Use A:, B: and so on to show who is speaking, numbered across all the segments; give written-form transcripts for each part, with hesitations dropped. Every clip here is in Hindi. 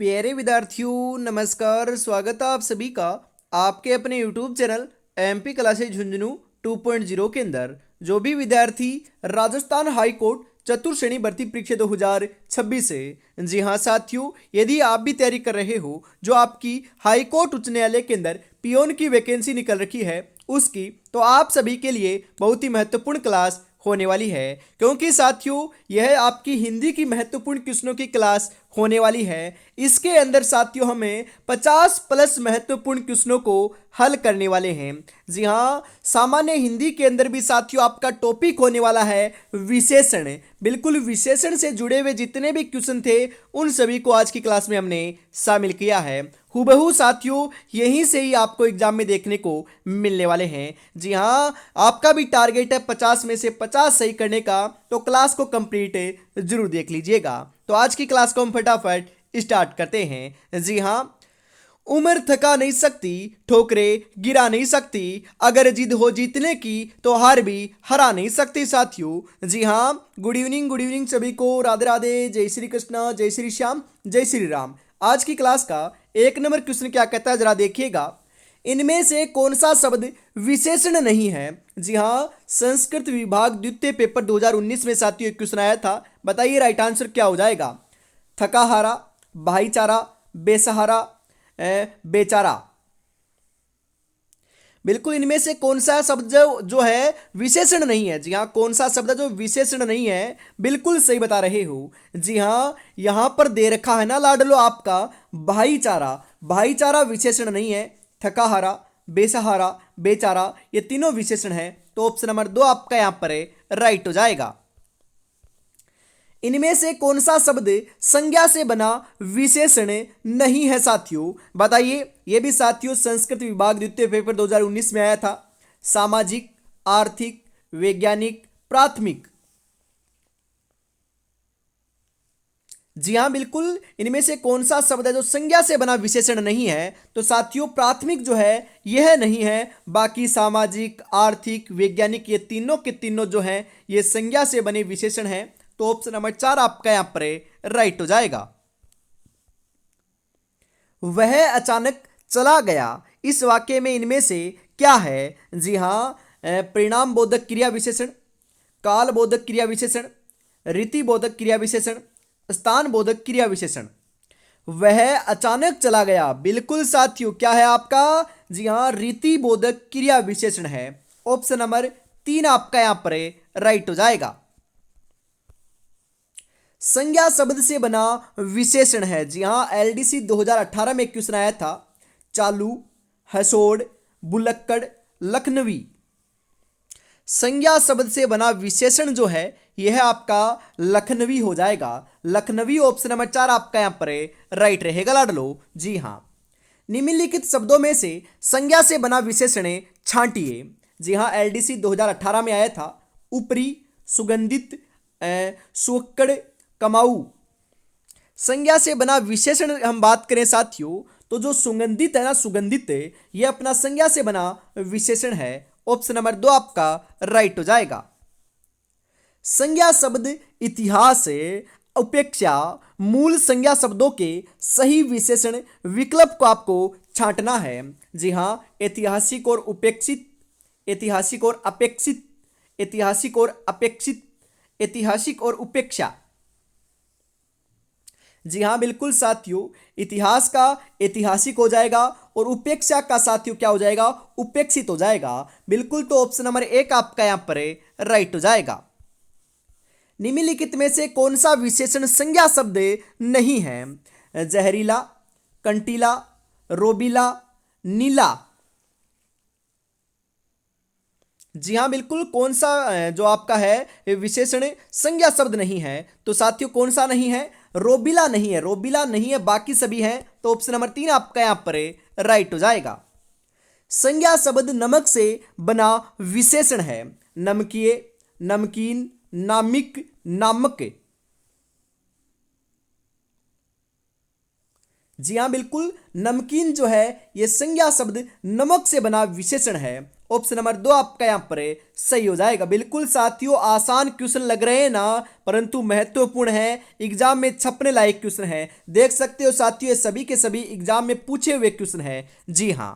A: प्यारे विद्यार्थियों नमस्कार। स्वागत है आप सभी का आपके अपने YouTube channel MP classes Jhunjhunu 2.0 के अंदर। जो भी विद्यार्थी राजस्थान हाई कोर्ट चतुर्श्रेणी भर्ती परीक्षा 2026 से, जी हाँ साथियों, यदि आप भी तैयारी कर रहे हो जो आपकी हाई कोर्ट उच्च न्यायालय के अंदर पियोन की वैकेंसी निकल रखी है उसकी, तो आप सभी के लिए बहुत ही महत्वपूर्ण क्लास होने वाली है। क्योंकि साथियों यह आपकी हिंदी की महत्वपूर्ण क्वेश्चनों की क्लास होने वाली है। इसके अंदर साथियों हमें 50 प्लस महत्वपूर्ण क्वेश्चनों को हल करने वाले हैं। जी हाँ, सामान्य हिंदी के अंदर भी साथियों आपका टॉपिक होने वाला है विशेषण। बिल्कुल विशेषण से जुड़े हुए जितने भी क्वेश्चन थे उन सभी को आज की क्लास में हमने शामिल किया है। हुबहू साथियों यहीं से ही आपको एग्जाम में देखने को मिलने वाले हैं। जी हाँ, आपका भी टारगेट है 50 में से 50 सही करने का, तो क्लास को कंप्लीट जरूर देख लीजिएगा। तो आज की क्लास को हम फटाफट स्टार्ट करते हैं। जी हाँ, उम्र थका नहीं सकती, ठोकरे गिरा नहीं सकती, अगर जिद हो जीतने की तो हार भी हरा नहीं सकती साथियों। जी हाँ, गुड इवनिंग सभी को, राधे राधे, जय श्री कृष्णा, जय श्री श्याम, जय श्री राम। आज की क्लास का एक नंबर क्वेश्चन क्या कहता है जरा देखिएगा। इनमें से कौन सा शब्द विशेषण नहीं है? जी हाँ, संस्कृत विभाग द्वितीय पेपर 2019 में साथियों एक क्वेश्चन आया था। बताइए राइट आंसर क्या हो जाएगा। थकाहारा, भाईचारा, बेसहारा, बेचारा। बिल्कुल इनमें से कौन सा शब्द जो है विशेषण नहीं है? जी हाँ, कौन सा शब्द जो विशेषण नहीं है? बिल्कुल सही बता रहे हो। जी हाँ, यहां पर दे रखा है ना लाडलो आपका भाईचारा। भाईचारा विशेषण नहीं है। थकाहारा, बेसहारा, बेचारा ये तीनों विशेषण है। तो ऑप्शन नंबर 2 आपका यहां पर राइट हो जाएगा। इनमें से कौन सा शब्द संज्ञा से बना विशेषण नहीं है साथियों? बताइए। यह भी साथियों संस्कृत विभाग द्वितीय पेपर 2019 में आया था। सामाजिक, आर्थिक, वैज्ञानिक, प्राथमिक। जी हाँ, बिल्कुल इनमें से कौन सा शब्द है जो संज्ञा से बना विशेषण नहीं है? तो साथियों प्राथमिक जो है यह नहीं है। बाकी सामाजिक, आर्थिक, वैज्ञानिक ये तीनों के तीनों जो हैं ये संज्ञा से बने विशेषण हैं। तो ऑप्शन नंबर 4 आपका यहां पर राइट हो जाएगा। वह अचानक चला गया, इस वाक्य में इनमें से क्या है? जी हाँ, परिणाम बोधक क्रिया विशेषण, काल बोधक क्रिया विशेषण, रीति बोधक क्रिया विशेषण, स्थान बोधक क्रिया विशेषण। वह अचानक चला गया, बिल्कुल साथियों क्या है आपका? जी हाँ, रीति बोधक क्रिया विशेषण है। ऑप्शन नंबर 3 आपका यहां पर राइट हो जाएगा। संज्ञा शब्द से बना विशेषण है। जी हां, एलडीसी 2018 में क्वेश्चन आया था। चालू, हसोड़, बुलक्कड़, लखनवी। संज्ञा शब्द से बना विशेषण जो है यह आपका लखनवी हो जाएगा। लखनवी ऑप्शन नंबर 4 आपका यहां पर राइट रहेगा लाडलो। जी हां, निम्नलिखित शब्दों में से संज्ञा से बना विशेषण छांटिए। जी हां, एलडीसी 2018 में आया था। ऊपरी, सुगंधित, सुक्कड़, कमाऊ। संज्ञा से बना विशेषण हम बात करें साथियों तो जो सुगंधित है ना, सुगंधित है ये अपना संज्ञा से बना विशेषण है। ऑप्शन नंबर 2 आपका राइट हो जाएगा। संज्ञा शब्द इतिहास से उपेक्षा मूल संज्ञा शब्दों के सही विशेषण विकल्प को आपको छांटना है। जी हां, ऐतिहासिक और उपेक्षित, ऐतिहासिक और अपेक्षित, ऐतिहासिक और अपेक्षित, ऐतिहासिक और उपेक्षा। जी हाँ, बिल्कुल साथियों, इतिहास का ऐतिहासिक हो जाएगा और उपेक्षा का साथियों क्या हो जाएगा? उपेक्षित हो जाएगा। बिल्कुल, तो ऑप्शन नंबर 1 आपका यहां पर राइट हो जाएगा। निम्नलिखित में से कौन सा विशेषण संज्ञा शब्द नहीं है? जहरीला, कंटीला, रोबीला, नीला। जी हाँ, बिल्कुल कौन सा जो आपका है विशेषण संज्ञा शब्द नहीं है? तो साथियों कौन सा नहीं है? रोबिला नहीं है, रोबिला नहीं है, बाकी सभी हैं। तो ऑप्शन नंबर 3 आपका यहां पर राइट हो जाएगा। संज्ञा शब्द नमक से बना विशेषण है। नमकीय, नमकीन, नामिक, नामक। जी हाँ, बिल्कुल नमकीन जो है ये संज्ञा शब्द नमक से बना विशेषण है। ऑप्शन नंबर 2 आपका यहां पर सही हो जाएगा। बिल्कुल साथियों, आसान क्वेश्चन लग रहे हैं ना, परंतु महत्वपूर्ण है, एग्जाम में छपने लायक क्वेश्चन है। देख सकते हो साथियों, ये सभी के सभी एग्जाम में पूछे हुए क्वेश्चन है। जी हां,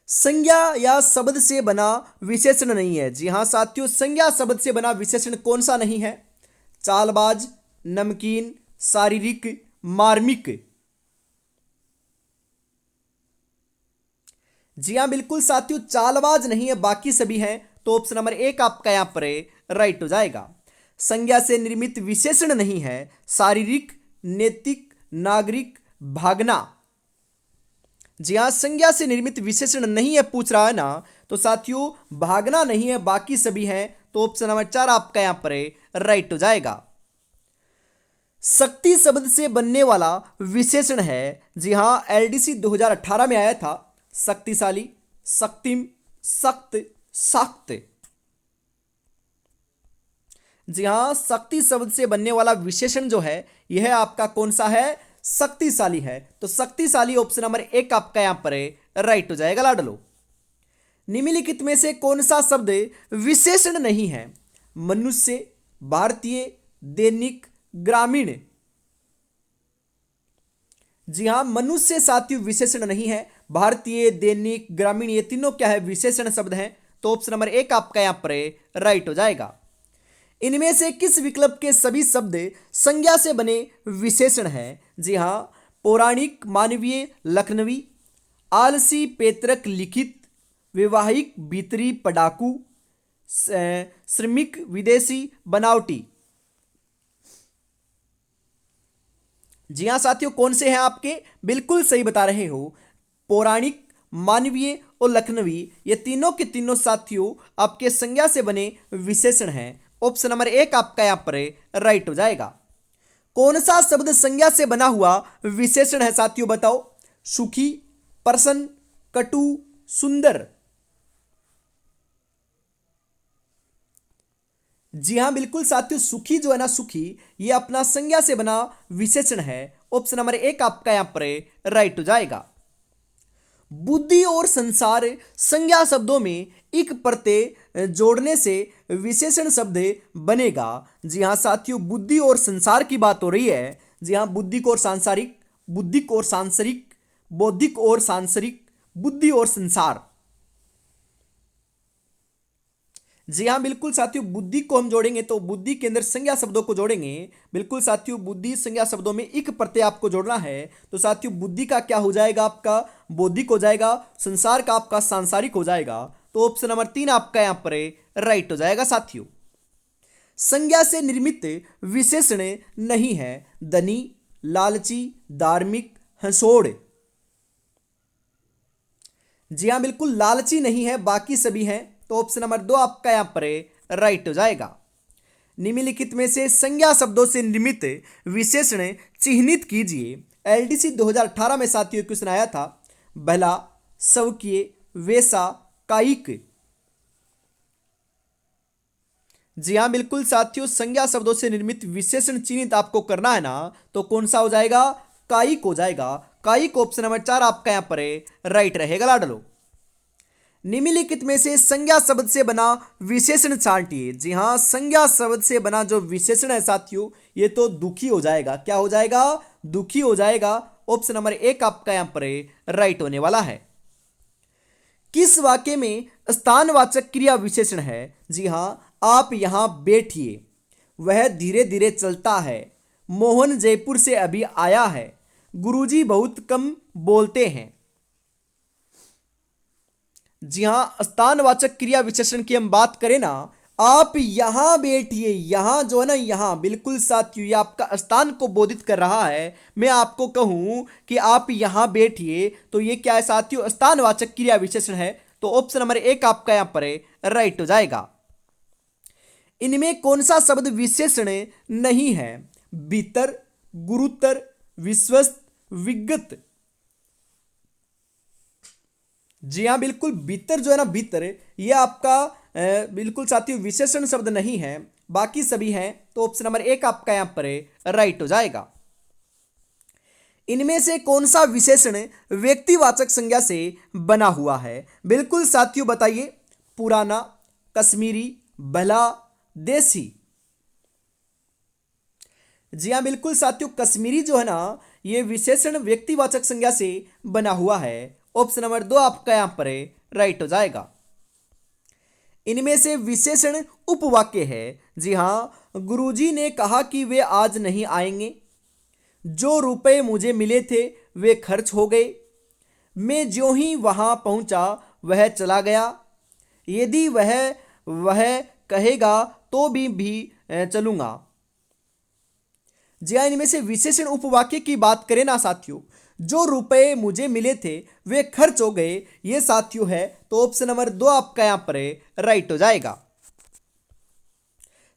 A: संज्ञा या शब्द से बना विशेषण नहीं है। जी हां साथियों, संज्ञा शब्द से बना विशेषण कौन सा नहीं है? चालबाज, नमकीन, शारीरिक, मार्मिक। जी हां बिल्कुल साथियों, चालबाज नहीं है, बाकी सभी हैं। तो ऑप्शन नंबर 1 आपका यहां पर राइट हो जाएगा। संज्ञा से निर्मित विशेषण नहीं है, शारीरिक, नैतिक, नागरिक, भागना। जी हां, संज्ञा से निर्मित विशेषण नहीं है पूछ रहा है ना, तो साथियों भागना नहीं है, बाकी सभी हैं। तो ऑप्शन नंबर 4 आपका यहां पर राइट हो जाएगा। शक्ति शब्द से बनने वाला विशेषण है। जी हां, एलडीसी 2018 में आया था। शक्तिशाली, शक्तिम, सख्त, सख्त। जी हां, शक्ति शब्द से बनने वाला विशेषण जो है यह आपका कौन सा है? शक्तिशाली है। तो शक्तिशाली ऑप्शन नंबर 1 आपका यहां पर राइट हो जाएगा लाडलो। निम्नलिखित में से कौन सा शब्द विशेषण नहीं है? मनुष्य, भारतीय, दैनिक, ग्रामीण। जी हां, मनुष्य साथियों विशेषण नहीं है, भारतीय, दैनिक, ग्रामीण ये तीनों क्या है? विशेषण शब्द हैं। तो ऑप्शन नंबर 1 आपका यहां पर राइट हो जाएगा। इनमें से किस विकल्प के सभी शब्द संज्ञा से बने विशेषण हैं? जी हां, पौराणिक, मानवीय, लखनवी, आलसी, पैतृक, लिखित, वैवाहिक, भीतरी, पडाकू, श्रमिक, विदेशी, बनावटी। जी हां साथियों, कौन से हैं आपके? बिल्कुल सही बता रहे हो। पौराणिक, मानवीय और लखनवी ये तीनों के तीनों साथियों आपके संज्ञा से बने विशेषण हैं। ऑप्शन नंबर 1 आपका यहां पर राइट हो जाएगा। कौन सा शब्द संज्ञा से बना हुआ विशेषण है साथियों? बताओ। सुखी, प्रसन्न, कटु, सुंदर। जी हां बिल्कुल साथियों, सुखी जो है ना, सुखी ये अपना संज्ञा से बना विशेषण है। ऑप्शन नंबर 1 आपका यहां पर राइट हो जाएगा। बुद्धि और संसार संज्ञा शब्दों में एक प्रत्यय जोड़ने से विशेषण शब्द बनेगा। जी हां साथियों, बुद्धि और संसार की बात हो रही है। जी हां, बुद्धिक और सांसारिक, बुद्धिक और सांसारिक, बौद्धिक और सांसारिक, बुद्धि और संसार। जी हाँ बिल्कुल साथियों, बुद्धि को हम जोड़ेंगे तो बुद्धि के अंदर संज्ञा शब्दों को जोड़ेंगे। बिल्कुल साथियों, बुद्धि संज्ञा शब्दों में एक प्रत्यय आपको जोड़ना है। तो साथियों बुद्धि का क्या हो जाएगा? आपका बौद्धिक हो जाएगा, संसार का आपका सांसारिक हो जाएगा। तो ऑप्शन नंबर 3 आपका यहां पर राइट हो जाएगा साथियों। संज्ञा से निर्मित विशेषण नहीं है। धनी, लालची, धार्मिक, हंसोड़। जी हाँ बिल्कुल, लालची नहीं है, बाकी सभी हैं। तो ऑप्शन नंबर 2 आपका यहां पर राइट हो जाएगा। निम्नलिखित में से संज्ञा शब्दों से निर्मित विशेषण चिह्नित कीजिए। एलडीसी 2018 में साथियों क्वेश्चन आया था। भला, स्वकीय, वैसा, कायिक। जी हाँ बिल्कुल साथियों, संज्ञा शब्दों से निर्मित विशेषण चिन्हित आपको करना है ना, तो कौन सा हो जाएगा? कायिक हो जाएगा। कायिक ऑप्शन नंबर 4 आपका यहां पर राइट रहेगा लाडलो। निम्नलिखित में से संज्ञा शब्द से बना विशेषण छांटिए। जी हां, संज्ञा शब्द से बना जो विशेषण है साथियों, ये तो दुखी हो जाएगा। क्या हो जाएगा? दुखी हो जाएगा। ऑप्शन नंबर 1 आपका यहां पर राइट होने वाला है। किस वाक्य में स्थानवाचक क्रिया विशेषण है? जी हां, आप यहां बैठिए, वह धीरे धीरे चलता है, मोहन जयपुर से अभी आया है, गुरुजी बहुत कम बोलते हैं। जी हां, स्थानवाचक क्रिया विशेषण की हम बात करें ना, आप यहां बैठिए, यहां जो है ना, यहां बिल्कुल साथियों ये आपका स्थान को बोधित कर रहा है। मैं आपको कहूं कि आप यहां बैठिए, तो ये क्या है साथियों? स्थानवाचक क्रिया विशेषण है। तो ऑप्शन नंबर 1 आपका यहां पर राइट हो जाएगा। इनमें कौन सा शब्द विशेषण नहीं है? भीतर, गुरुतर, विश्वस्त, विगत। जी हाँ बिल्कुल, भीतर जो है ना, भीतर ये आपका बिल्कुल साथियों विशेषण शब्द नहीं है, बाकी सभी हैं। तो ऑप्शन नंबर 1 आपका यहां पर राइट हो जाएगा। इनमें से कौन सा विशेषण व्यक्तिवाचक संज्ञा से बना हुआ है? बिल्कुल साथियों बताइए। पुराना, कश्मीरी, भला, देसी। जी हाँ बिल्कुल साथियों, कश्मीरी जो है ना, ये विशेषण व्यक्तिवाचक संज्ञा से बना हुआ है। ऑप्शन नंबर 2 आपका यहां पर राइट हो जाएगा। इनमें से विशेषण उपवाक्य है। जी हां, गुरुजी ने कहा कि वे आज नहीं आएंगे। जो रुपए मुझे मिले थे वे खर्च हो गए। मैं ज्यों ही वहां पहुंचा वह चला गया। यदि वह कहेगा तो भी चलूंगा। जी हाँ, इनमें से विशेषण उपवाक्य की बात करें ना साथियों, जो रुपए मुझे मिले थे वे खर्च हो गए, ये साथियों है, तो ऑप्शन नंबर 2 आपका यहां पर राइट हो जाएगा।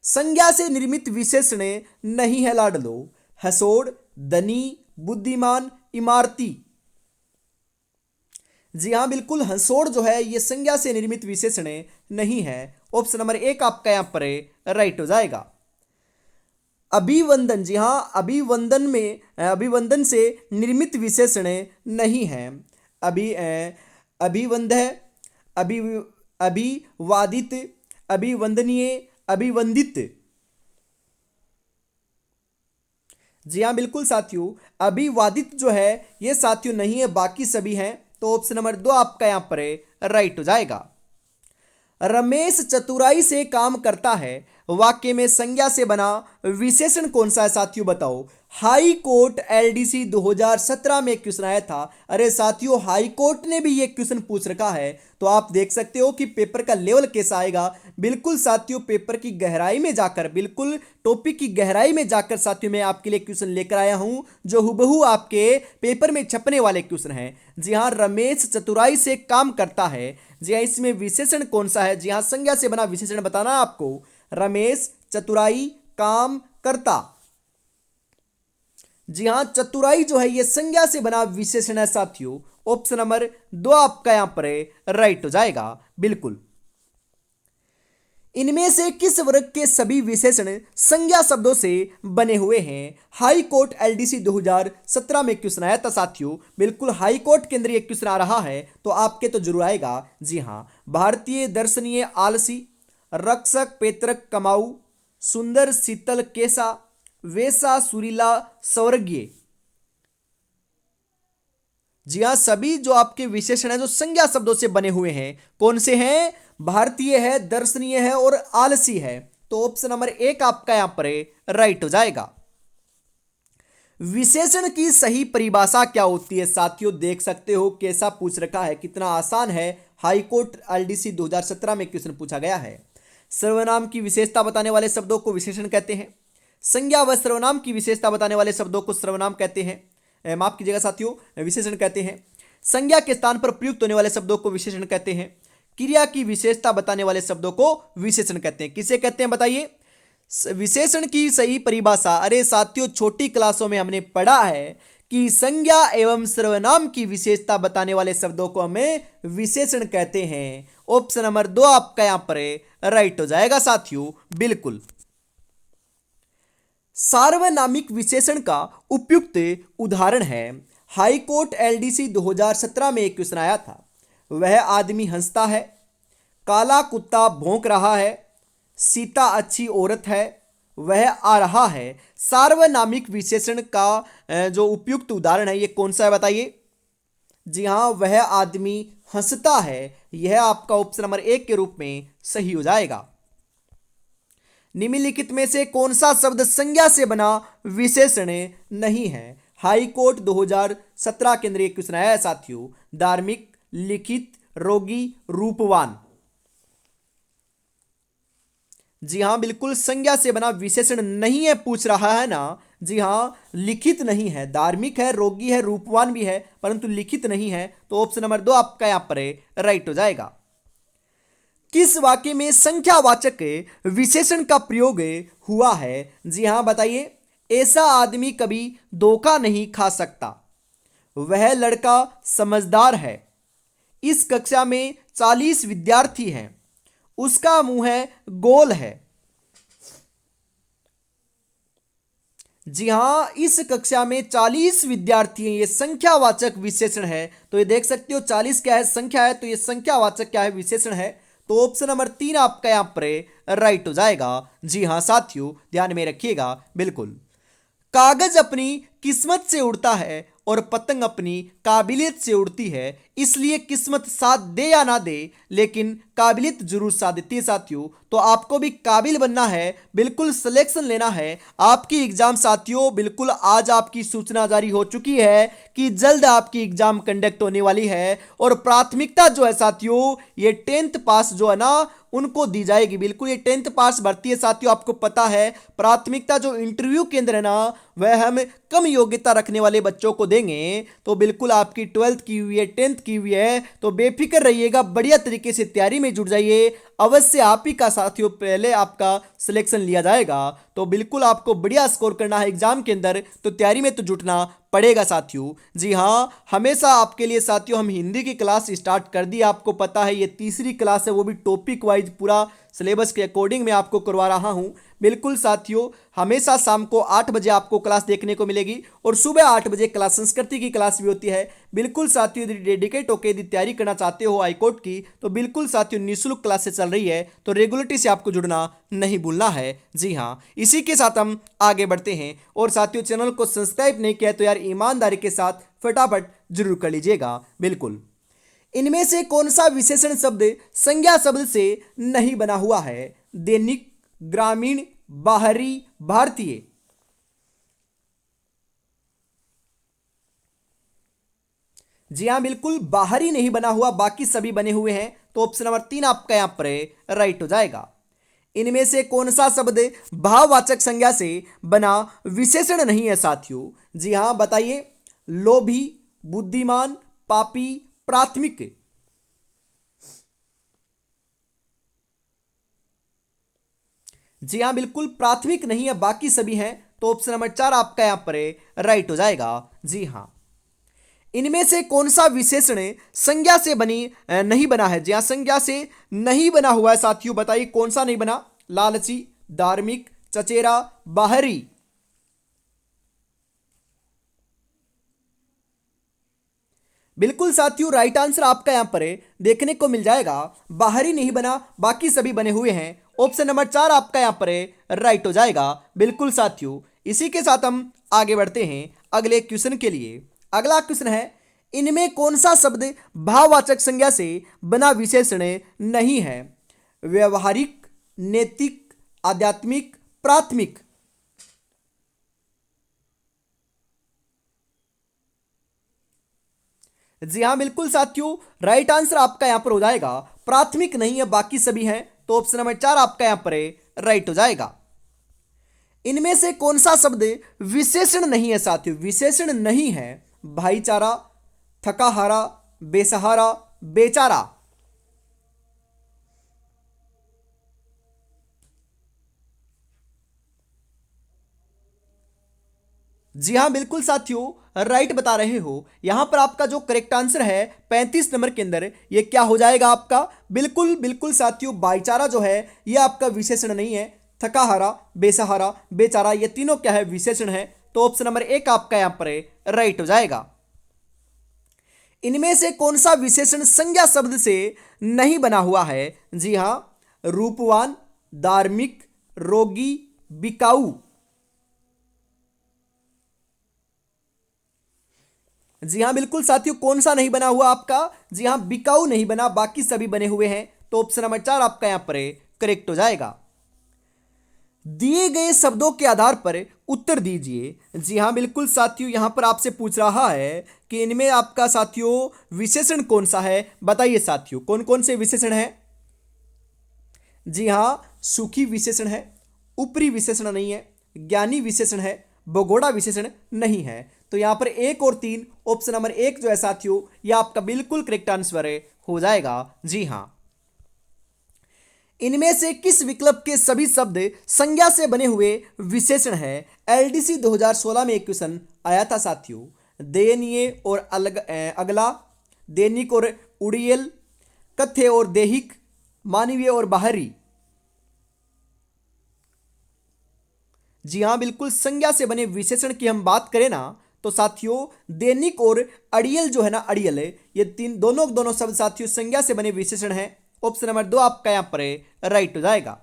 A: संज्ञा से निर्मित विशेषण नहीं है लाडलो। हसोड़, धनी, बुद्धिमान, इमारती। जी हां बिल्कुल, हंसोड़ जो है ये संज्ञा से निर्मित विशेषण नहीं है। ऑप्शन नंबर 1 आपका यहां पर राइट हो जाएगा। अभिवंदन, जी हां, अभिवंदन से निर्मित विशेषण नहीं है। अभिवंद है, अभि अभिवादित, अभिवंदनीय, अभिवंदित। जी हाँ बिल्कुल साथियों, अभिवादित जो है ये साथियों नहीं है, बाकी सभी हैं, तो ऑप्शन नंबर 2 आपका यहां पर राइट हो जाएगा। रमेश चतुराई से काम करता है, वाक्य में संज्ञा से बना विशेषण कौन सा है साथियों बताओ। हाई कोर्ट एलडीसी 2017 में क्वेश्चन आया था। अरे साथियों, हाई कोर्ट ने भी ये क्वेश्चन पूछ रखा है, तो आप देख सकते हो कि पेपर का लेवल कैसा आएगा। बिल्कुल साथियों, पेपर की गहराई में जाकर, बिल्कुल टॉपिक की गहराई में जाकर साथियों मैं आपके लिए क्वेश्चन लेकर आया हूं, जो हुबहू आपके पेपर में छपने वाले क्वेश्चन हैं। जी हाँ, रमेश चतुराई से काम करता है। जी हाँ, इसमें विशेषण कौन सा है? जी हाँ, संज्ञा से बना विशेषण बताना आपको। रमेश चतुराई काम करता। जी हां, चतुराई जो है ये संज्ञा से बना विशेषण है साथियों। ऑप्शन नंबर 2 आपका यहां पर राइट हो जाएगा। बिल्कुल, इनमें से किस वर्ग के सभी विशेषण संज्ञा शब्दों से बने हुए हैं? हाई कोर्ट एलडीसी 2017 में क्वेश्चन आया था साथियों। बिल्कुल, हाई कोर्ट के अंदर ये क्वेश्चन आ रहा है, तो आपके तो जरूर आएगा। जी हां, भारतीय, दर्शनीय, आलसी, रक्षक, पेतरक, कमाऊ, सुंदर, शीतल, केसा, वैसा, सुरीला, स्वर्गीय। जी हाँ, सभी जो आपके विशेषण है जो संज्ञा शब्दों से बने हुए हैं, कौन से हैं? भारतीय है, दर्शनीय है और आलसी है, तो ऑप्शन नंबर 1 आपका यहां पर राइट हो जाएगा। विशेषण की सही परिभाषा क्या होती है साथियों? देख सकते हो कैसा पूछ रखा है, कितना आसान है। हाईकोर्ट एलडीसी 2017 में क्वेश्चन पूछा गया है। सर्वनाम की विशेषता बताने वाले शब्दों को विशेषण कहते हैं। संज्ञा व सर्वनाम की विशेषता बताने वाले शब्दों को सर्वनाम कहते हैं, माफ कीजिएगा साथियों, विशेषण कहते हैं। संज्ञा के स्थान पर प्रयुक्त होने वाले शब्दों को विशेषण कहते हैं। क्रिया की विशेषता बताने वाले शब्दों को विशेषण कहते हैं। किसे कहते हैं बताइए? विशेषण की सही परिभाषा, अरे साथियों, छोटी क्लासों में हमने पढ़ा है कि संज्ञा एवं सर्वनाम की विशेषता बताने वाले शब्दों को हमें विशेषण कहते हैं। ऑप्शन नंबर 2 आपका यहां पर राइट हो जाएगा साथियों। बिल्कुल, सार्वनामिक विशेषण का उपयुक्त उदाहरण है। हाईकोर्ट एलडीसी 2017 में एक क्वेश्चन आया था। वह आदमी हंसता है, काला कुत्ता भौंक रहा है, सीता अच्छी औरत है, वह आ रहा है। सार्वनामिक विशेषण का जो उपयुक्त उदाहरण है ये कौन सा है बताइए? जी हाँ, वह आदमी हंसता है, यह आपका ऑप्शन नंबर 1 के रूप में सही हो जाएगा। निम्नलिखित में से कौन सा शब्द संज्ञा से बना विशेषण नहीं है? हाई कोर्ट 2017 के अंदर एक क्वेश्चन आया है साथियों। धार्मिक, लिखित, रोगी, रूपवान। जी हां बिल्कुल, संज्ञा से बना विशेषण नहीं है पूछ रहा है ना। जी हां, लिखित नहीं है, धार्मिक है, रोगी है, रूपवान भी है, परंतु लिखित नहीं है, तो ऑप्शन नंबर 2 आपका यहां पर राइट हो जाएगा। किस वाक्य में संख्यावाचक विशेषण का प्रयोग हुआ है? जी हां बताइए। ऐसा आदमी कभी धोखा नहीं खा सकता, वह लड़का समझदार है, इस कक्षा में 40 विद्यार्थी हैं, उसका मुंह गोल है। जी हाँ, इस कक्षा में 40 विद्यार्थी हैं। ये संख्यावाचक विशेषण है, तो ये देख सकते हो 40 क्या है, संख्या है, तो ये संख्यावाचक क्या है, विशेषण है। तो ऑप्शन नंबर 3 आपका यहाँ पर राइट हो जाएगा। जी हाँ साथियों, ध्यान में रखिएगा बिल्कुल। कागज अपनी किस्मत से उड़ता है और पतंग अपनी काबिलियत से उड़ती है, इसलिए किस्मत साथ दे या ना दे लेकिन काबिलियत जरूर साथ देती है साथियों। तो आपको भी काबिल बनना है, बिल्कुल सिलेक्शन लेना है। आपकी एग्जाम साथियों, बिल्कुल आज आपकी सूचना जारी हो चुकी है कि जल्द आपकी एग्जाम कंडक्ट होने वाली है। और प्राथमिकता जो है साथियों, ये 10th पास जो है ना उनको दी जाएगी। बिल्कुल ये 10th पास भर्ती है साथियों, आपको पता है। प्राथमिकता जो इंटरव्यू केंद्र है ना, वह हम कम योग्यता रखने वाले बच्चों को देंगे। तो बिल्कुल आपकी 12th की हुई है, 10th की हुई है, तो बेफिक्र रहिएगा, बढ़िया तरीके से तैयारी में जुट जाइए। अवश्य आप ही का साथियों पहले आपका सिलेक्शन लिया जाएगा। तो बिल्कुल आपको बढ़िया स्कोर करना है एग्जाम के अंदर, तो तैयारी में तो जुटना पड़ेगा साथियों। जी हाँ, हमेशा आपके लिए साथियों हम हिंदी की क्लास स्टार्ट कर दी। आपको पता है ये तीसरी क्लास है, वो भी टॉपिक वाइज पूरा सिलेबस के अकॉर्डिंग मैं आपको करवा रहा हूँ। बिल्कुल साथियों, हमेशा शाम को 8 बजे आपको क्लास देखने को मिलेगी और सुबह 8 बजे क्लास संस्कृति की क्लास भी होती है। बिल्कुल साथियों, यदि डेडिकेट होकर यदि तैयारी करना चाहते हो हाईकोर्ट की, तो बिल्कुल साथियों निःशुल्क क्लासेस चल रही है, तो रेगुलरिटी से आपको जुड़ना नहीं भूलना है। जी हाँ, इसी के साथ हम आगे बढ़ते हैं। और साथियों, चैनल को सब्सक्राइब नहीं किया तो यार ईमानदारी के साथ फटाफट जरूर कर लीजिएगा। बिल्कुल, इनमें से कौन सा विशेषण शब्द संज्ञा शब्द से नहीं बना हुआ है? दैनिक, ग्रामीण, बाहरी, भारतीय। जी हाँ, बिल्कुल बाहरी नहीं बना हुआ, बाकी सभी बने हुए हैं। तो ऑप्शन नंबर 3 आपका यहां पर राइट हो जाएगा। इनमें से कौन सा शब्द भाववाचक संज्ञा से बना विशेषण नहीं है साथियों? जी हाँ बताइए। लोभी, बुद्धिमान, पापी, प्राथमिक। जी हाँ, बिल्कुल प्राथमिक नहीं है, बाकी सभी हैं। तो ऑप्शन नंबर 4 आपका यहां पर राइट हो जाएगा। जी हाँ, इनमें से कौन सा विशेषण संज्ञा से बनी नहीं बना है? जी हाँ, संज्ञा से नहीं बना हुआ है साथियों, बताइए कौन सा नहीं बना? लालची, धार्मिक, चचेरा, बाहरी। बिल्कुल साथियों, राइट आंसर आपका यहां पर देखने को मिल जाएगा। बाहरी नहीं बना, बाकी सभी बने हुए हैं। ऑप्शन नंबर 4 आपका यहां पर राइट हो जाएगा। बिल्कुल साथियों, इसी के साथ हम आगे बढ़ते हैं अगले क्वेश्चन के लिए। अगला क्वेश्चन है, इनमें कौन सा शब्द भाववाचक संज्ञा से बना विशेषण नहीं है? व्यवहारिक, नैतिक, आध्यात्मिक, प्राथमिक। जी हाँ, बिल्कुल साथियों, राइट आंसर आपका यहां पर हो जाएगा। प्राथमिक नहीं है, बाकी सभी हैं। तो ऑप्शन नंबर 4 आपका यहां पर राइट हो जाएगा। इनमें से कौन सा शब्द विशेषण नहीं है साथियों? विशेषण नहीं है। भाईचारा, थकाहारा, बेसहारा, बेचारा। जी हाँ, बिल्कुल साथियों, राइट बता रहे हो। यहां पर आपका जो करेक्ट आंसर है 35 नंबर के अंदर, ये क्या हो जाएगा आपका? बिल्कुल बिल्कुल साथियों, भाईचारा जो है ये आपका विशेषण नहीं है। थकाहारा, बेसहारा, बेचारा, ये तीनों क्या है? विशेषण है। तो ऑप्शन नंबर 1 आपका यहां पर राइट हो जाएगा। इनमें से कौन सा विशेषण संज्ञा शब्द से नहीं बना हुआ है? जी हां, रूपवान, धार्मिक, रोगी, बिकाऊ। जी हाँ, बिल्कुल साथियों, कौन सा नहीं बना हुआ आपका? जी हाँ, बिकाऊ नहीं बना, बाकी सभी बने हुए हैं। तो ऑप्शन नंबर 4 आपका यहां पर करेक्ट हो जाएगा। दिए गए शब्दों के आधार पर उत्तर दीजिए। जी हाँ, बिल्कुल साथियों, यहां पर आपसे पूछ रहा है कि इनमें आपका साथियों विशेषण कौन सा है? बताइए साथियों, कौन कौन से विशेषण है? जी हाँ, सुखी विशेषण है, ऊपरी विशेषण नहीं है, ज्ञानी विशेषण है, भगोड़ा विशेषण नहीं है। तो यहां पर 1 और 3, ऑप्शन नंबर 1 जो है साथियों, यह आपका बिल्कुल करेक्ट आंसर हो जाएगा। जी हाँ, इनमें से किस विकल्प के सभी शब्द संज्ञा से बने हुए विशेषण है? एलडीसी 2016 में एक क्वेश्चन आया था साथियों। दयनीय और अगला, दैनिक और उड़ियल, कथ्य और दैहिक, मानवीय और बाहरी। जी हाँ, बिल्कुल संज्ञा से बने विशेषण की हम बात करें ना तो साथियों दैनिक और अड़ियल जो है ना, अड़ियल है, ये तीन दोनों दोनों शब्द साथियों संज्ञा से बने विशेषण है। ऑप्शन नंबर 2 आपका यहाँ पर राइट हो जाएगा।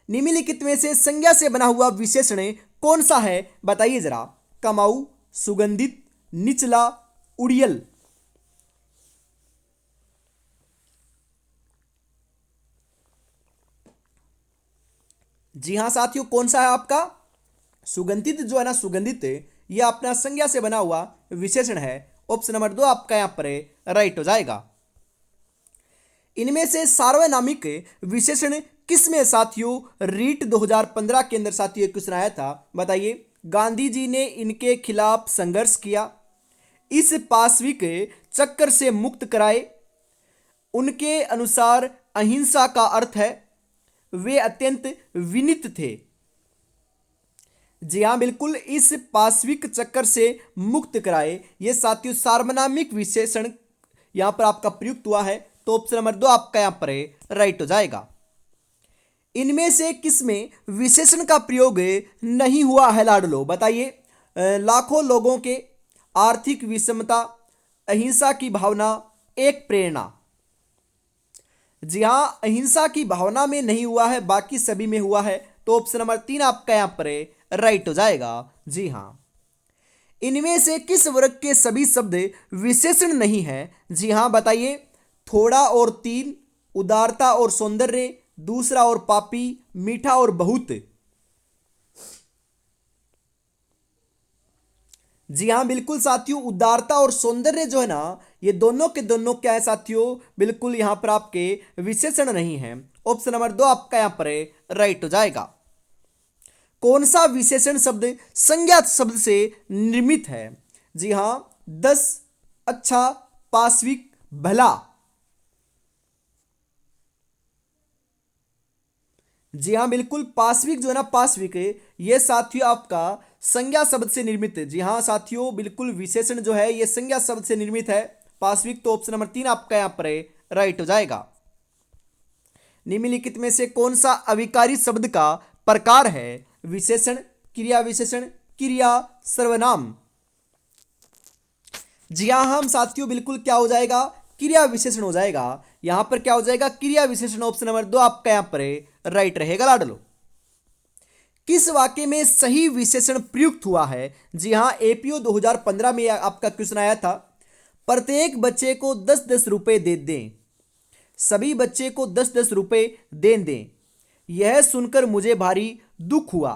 A: निम्नलिखित में से संज्ञा से बना हुआ विशेषण कौन सा है, बताइए जरा। कमाऊ, सुगंधित, निचला, उड़ियल। जी हाँ साथियों, कौन सा है आपका सुगंधित जो है ना, सुगंधित यह अपना संज्ञा से बना हुआ विशेषण है। ऑप्शन नंबर 2 आपका यहां पर राइट हो जाएगा। इनमें से सार्वनामिक विशेषण किसमें साथियों रीट 2015 के अंदर साथियों एक क्वेश्चन आया था, बताइए। गांधी जी ने इनके खिलाफ संघर्ष किया, इस पाशविक चक्कर से मुक्त कराए, उनके अनुसार अहिंसा का अर्थ है, वे अत्यंत विनीत थे। जी हाँ, बिल्कुल इस पाशविक चक्कर से मुक्त कराए, ये साथियों सार्वनामिक विशेषण यहां पर आपका प्रयुक्त हुआ है। तो ऑप्शन नंबर 2 आपका यहां पर राइट हो जाएगा। इनमें से किसमें विशेषण का प्रयोग नहीं हुआ है लाडलो, बताइए। लाखों लोगों के, आर्थिक विषमता, अहिंसा की भावना, एक प्रेरणा। जी हाँ, अहिंसा की भावना में नहीं हुआ है, बाकी सभी में हुआ है। तो ऑप्शन नंबर 3 आपका यहां पर राइट हो जाएगा। जी हाँ। इनमें से किस वर्ग के सभी शब्द विशेषण नहीं है, जी हाँ बताइए। थोड़ा और तीन, उदारता और सौंदर्य, दूसरा और पापी, मीठा और बहुत। जी हाँ, बिल्कुल साथियों उदारता और सौंदर्य जो है ना, ये दोनों के दोनों क्या है साथियों, बिल्कुल यहां पर आपके विशेषण नहीं है। ऑप्शन नंबर 2 आपका यहां पर राइट हो जाएगा। कौन सा विशेषण शब्द संज्ञा शब्द से निर्मित है, जी हां 10, अच्छा, पाशविक, भला। जी हाँ, बिल्कुल पाशविक जो है ना, पाशविक ये साथियों आपका संज्ञा शब्द से निर्मित है। जी हाँ साथियों, बिल्कुल विशेषण जो है ये संज्ञा शब्द से निर्मित है, पाशविक। तो ऑप्शन नंबर 3 आपका यहां पर राइट हो जाएगा। निम्नलिखित में से कौन सा अविकारी शब्द का प्रकार है, विशेषण, क्रिया विशेषण, क्रिया, सर्वनाम। जी हाँ, हम साथियों बिल्कुल क्या हो जाएगा, क्रिया विशेषण हो जाएगा। यहां पर क्या हो जाएगा, क्रिया विशेषण। ऑप्शन नंबर 2 आपका यहां पर राइट रहेगा लाडलो। किस वाक्य में सही विशेषण प्रयुक्त हुआ है, जी हां एपीओ 2015 में आपका क्वेश्चन आया था। प्रत्येक बच्चे को 10-10 रुपए दे दें, सभी बच्चे को 10-10 रुपए दे दें, यह सुनकर मुझे भारी दुख हुआ,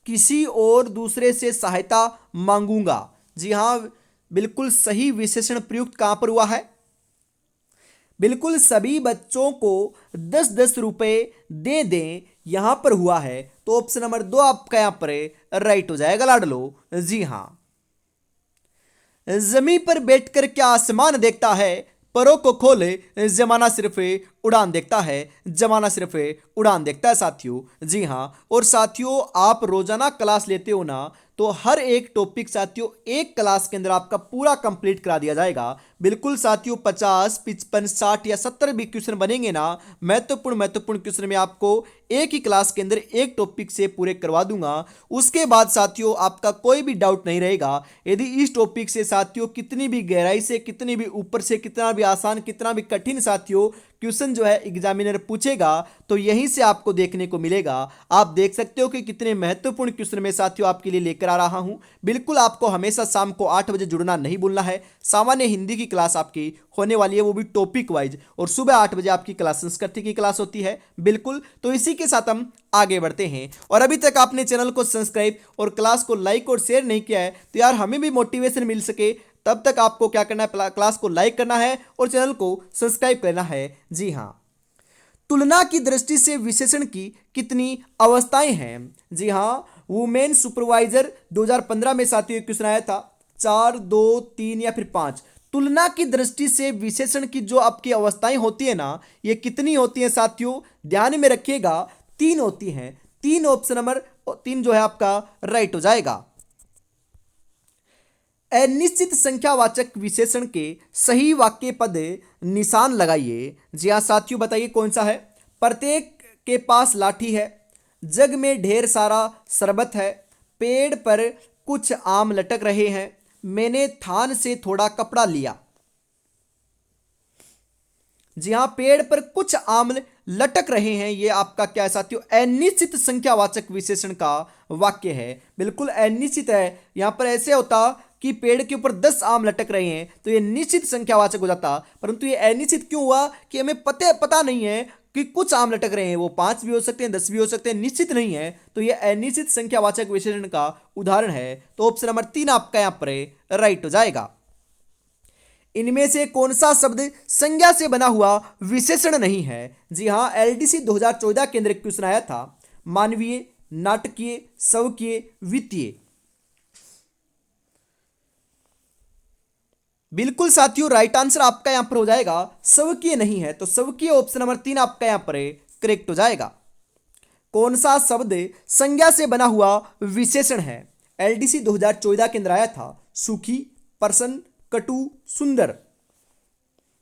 A: किसी और दूसरे से सहायता मांगूंगा। जी हां, बिल्कुल सही विशेषण प्रयुक्त कहां पर हुआ है, बिल्कुल सभी बच्चों को 10-10 रुपए दे दें यहां पर हुआ है। तो ऑप्शन नंबर 2 आपका यहां पर राइट हो जाएगा लाडलो। जी हां। जमीन पर बैठकर क्या आसमान देखता है, परों को खोले, जमाना सिर्फ उड़ान देखता है, जमाना सिर्फ उड़ान देखता है साथियों। जी हाँ, और साथियों आप रोजाना क्लास लेते हो ना, तो हर एक टॉपिक साथियों एक क्लास के अंदर आपका पूरा कंप्लीट करा दिया जाएगा। बिल्कुल साथियों 50, 55, 60 या 70 भी क्वेश्चन बनेंगे ना, महत्वपूर्ण महत्वपूर्ण क्वेश्चन में आपको एक ही क्लास के अंदर एक टॉपिक से पूरे करवा दूंगा। उसके बाद साथियों आपका कोई भी डाउट नहीं रहेगा। यदि इस टॉपिक से साथियों कितनी भी गहराई से, कितनी भी ऊपर से, कितना भी आसान, कितना भी कठिन साथियों क्वेश्चन जो है एग्जामिनर पूछेगा, तो यहीं से आपको देखने को मिलेगा। आप देख सकते हो कि कितने महत्वपूर्ण क्वेश्चन में साथियों आपके लिए लेकर आ रहा हूं। बिल्कुल आपको हमेशा शाम को 8 बजे जुड़ना नहीं भूलना है। सामान्य हिंदी की क्लास आपकी होने वाली है, वो भी टॉपिक वाइज, और सुबह 8 बजे आपकी क्लास संस्कृति की क्लास होती है। बिल्कुल, तो इसी के साथ हम आगे बढ़ते हैं। और अभी तक आपने चैनल को सब्सक्राइब और क्लास को लाइक और शेयर नहीं किया है, तो यार हमें भी मोटिवेशन मिल सके, तब तक आपको क्या करना है, क्लास को लाइक करना है और चैनल को सब्सक्राइब करना है। जी हाँ। तुलना की दृष्टि से विशेषण की कितनी अवस्थाएं हैं, जी हाँ वुमेन सुपरवाइजर 2015 में साथियों क्वेश्चन आया था, 4, 2, 3 या फिर 5। तुलना की दृष्टि से विशेषण की जो आपकी अवस्थाएं होती है ना, ये कितनी होती हैं साथियों, ध्यान में रखिएगा, 3 होती हैं। 3 ऑप्शन नंबर 3 जो है आपका राइट हो जाएगा। अनिश्चित संख्यावाचक विशेषण के सही वाक्य पद निशान लगाइए। जी हाँ साथियों बताइए कौन सा है। प्रत्येक के पास लाठी है, जग में ढेर सारा शरबत है, पेड़ पर कुछ आम लटक रहे हैं, मैंने थान से थोड़ा कपड़ा लिया। जी हाँ, पेड़ पर कुछ आम लटक रहे हैं, ये आपका क्या है साथियों, अनिश्चित संख्यावाचक विशेषण का वाक्य है। बिल्कुल अनिश्चित है। यहां पर ऐसे होता कि पेड़ के ऊपर 10 आम लटक रहे हैं तो ये निश्चित संख्यावाचक हो जाता, परंतु ये अनिश्चित क्यों हुआ कि हमें पता नहीं है कि कुछ आम लटक रहे हैं, वो 5 भी हो सकते हैं, 10 भी हो सकते हैं, निश्चित नहीं है, तो ये अनिश्चित संख्यावाचक विशेषण का उदाहरण है। तो ऑप्शन नंबर 3 आपका यहां पर राइट हो जाएगा। इनमें से कौन सा शब्द संज्ञा से बना हुआ विशेषण नहीं है? जी हां, एलडीसी 2014 के अंदर एक क्वेश्चन आया था, मानवीय, नाटकीय, स्वकीय, वित्तीय। बिल्कुल साथियों, राइट आंसर आपका यहां पर हो जाएगा स्वकीय नहीं है, तो स्वकीय ऑप्शन नंबर 3 आपका यहां पर करेक्ट हो जाएगा। कौन सा शब्द संज्ञा से बना हुआ विशेषण है? एलडीसी 2014 के अंदर आया था, सुखी, प्रसन्न, कटु, सुंदर।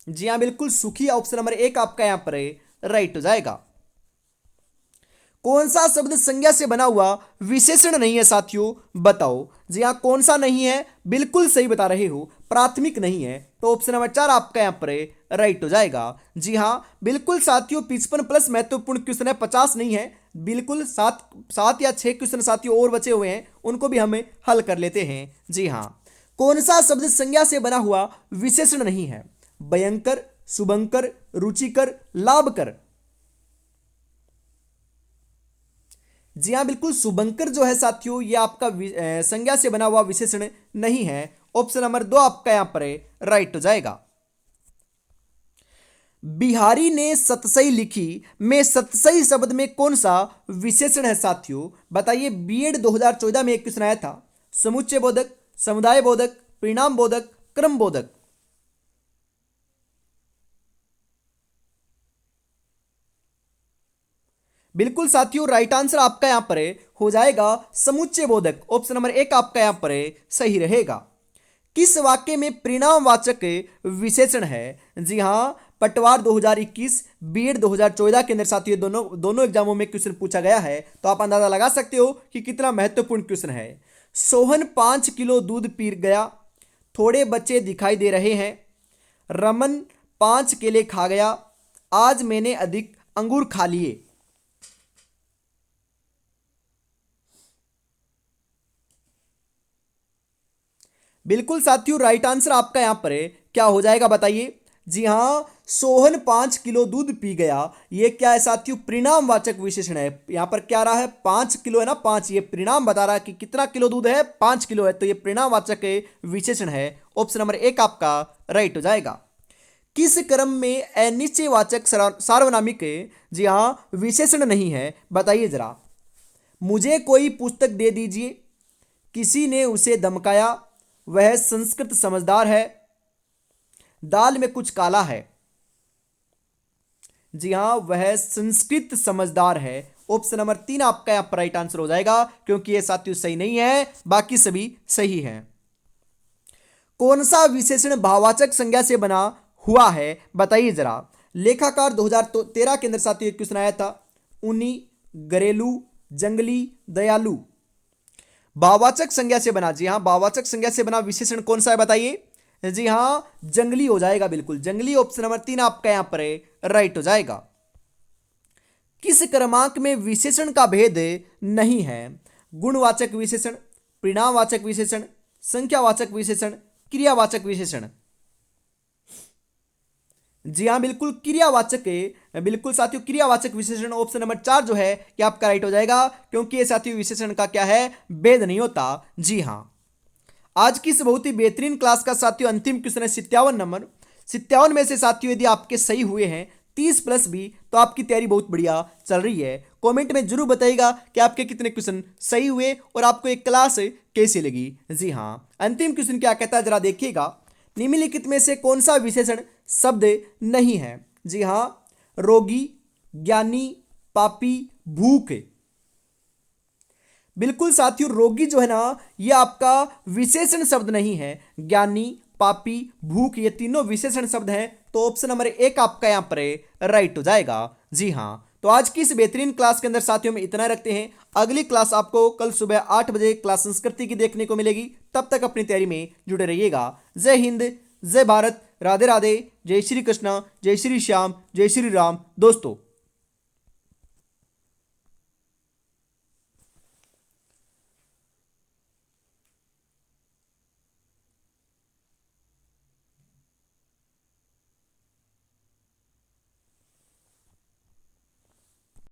A: जी हां, बिल्कुल सुखी ऑप्शन नंबर 1 आपका यहां पर राइट हो जाएगा। कौन सा शब्द संज्ञा से बना हुआ विशेषण नहीं है साथियों, बताओ। जी हां, कौन सा नहीं है? बिल्कुल सही बता रहे हो, प्राथमिक नहीं है, तो ऑप्शन नंबर 4 आपका यहां पर राइट हो जाएगा। जी हां, बिल्कुल साथियों, 55 प्लस महत्वपूर्ण क्वेश्चन है, 50 नहीं है। बिल्कुल 7 या 6 क्वेश्चन साथियों और बचे हुए हैं, उनको भी हमें हल कर लेते हैं। जी हां, कौन सा शब्द संज्ञा से बना हुआ विशेषण नहीं है? भयंकर, शुभंकर, रुचिकर, लाभकर। जी हां, बिल्कुल शुभंकर जो है साथियों, ये आपका संज्ञा से बना हुआ विशेषण नहीं है। ऑप्शन नंबर 2 आपका यहां पर राइट हो जाएगा। बिहारी ने सतसई लिखी में सतसई शब्द में कौन सा विशेषण है साथियों, बताइए। बीएड 2014 में एक क्वेश्चन आया था, समुच्चय बोधक, समुदाय बोधक, परिणाम बोधक, क्रम बोधक। बिल्कुल साथियों, राइट आंसर आपका यहां पर हो जाएगा समुच्चय बोधक। ऑप्शन नंबर 1 आपका यहां पर सही रहेगा। किस वाक्य में परिणामवाचक विशेषण है? जी हां, पटवार 2021, बीएड 2014 के अंदर साथियों दोनों एग्जामों में क्वेश्चन पूछा गया है, तो आप अंदाजा लगा सकते हो कि कितना महत्वपूर्ण क्वेश्चन है। सोहन 5 किलो दूध पी गया, थोड़े बच्चे दिखाई दे रहे हैं, रमन 5 केले खा गया, आज मैंने अधिक अंगूर खा लिए। बिल्कुल साथियों, राइट आंसर आपका यहां पर क्या हो जाएगा, बताइए। जी हां, सोहन 5 किलो दूध पी गया, ये क्या है साथियों, परिणामवाचक विशेषण है। यहां पर क्या रहा है, 5 किलो है ना, 5, ये परिणाम बता रहा है कि कितना किलो दूध है, 5 किलो है, तो ये परिणामवाचक विशेषण है। ऑप्शन नंबर 1 आपका राइट हो जाएगा। किस क्रम में अनिश्चयवाचक सार्वनामिक जी हां विशेषण नहीं है, बताइए जरा। मुझे कोई पुस्तक दे दीजिए, किसी ने उसे धमकाया, वह संस्कृत समझदार है, दाल में कुछ काला है। जी हां, वह संस्कृत समझदार है। ऑप्शन नंबर 3 आपका यहां पर राइट आंसर हो जाएगा, क्योंकि यह साथियों सही नहीं है, बाकी सभी सही हैं। कौन सा विशेषण भाववाचक संज्ञा से बना हुआ है, बताइए जरा। लेखाकार 2013 के अंदर साथियों एक क्वेश्चन आया था, ऊनी, घरेलू, जंगली, दयालु। भाववाचक संज्ञा से बना, जी हां, भाववाचक संज्ञा से बना विशेषण कौन सा है, बताइए। जी हां, जंगली हो जाएगा, बिल्कुल जंगली। ऑप्शन नंबर 3 आपका यहां पर राइट हो जाएगा। किस क्रमांक में विशेषण का भेद नहीं है? गुणवाचक विशेषण, परिणामवाचक विशेषण, संख्यावाचक विशेषण, क्रियावाचक विशेषण। जी हां, बिल्कुल क्रियावाचक है, बिल्कुल साथियों क्रियावाचक विशेषण। ऑप्शन नंबर 4 जो है ये आपका राइट हो जाएगा, क्योंकि ये साथियों विशेषण का क्या है, भेद नहीं होता। जी हां, आज की इस बहुत ही बेहतरीन क्लास का साथियों अंतिम क्वेश्चन है 57 नंबर। 57 में से साथियों यदि आपके सही हुए हैं 30 प्लस भी, तो आपकी तैयारी बहुत बढ़िया चल रही है। कमेंट में जरूर बताइएगा कि आपके कितने क्वेश्चन सही हुए और आपको एक क्लास कैसी लगी। जी हां, अंतिम क्वेश्चन क्या कहता है जरा देखिएगा। निम्नलिखित में से कौन सा विशेषण शब्द नहीं है? जी हां, रोगी, ज्ञानी, पापी, भूख। बिल्कुल साथियों, रोगी जो है ना, ये आपका विशेषण शब्द नहीं है। ज्ञानी, पापी, भूख, ये तीनों विशेषण शब्द हैं, तो ऑप्शन नंबर 1 आपका यहां पर राइट हो जाएगा। जी हां, तो आज की इस बेहतरीन क्लास के अंदर साथियों में इतना रखते हैं। अगली क्लास आपको कल सुबह 8 बजे क्लास संस्कृति की देखने को मिलेगी। तब तक अपनी तैयारी में जुड़े रहिएगा। जय हिंद, जय भारत, राधे राधे, जय श्री कृष्णा, जय श्री श्याम, जय श्री राम दोस्तों।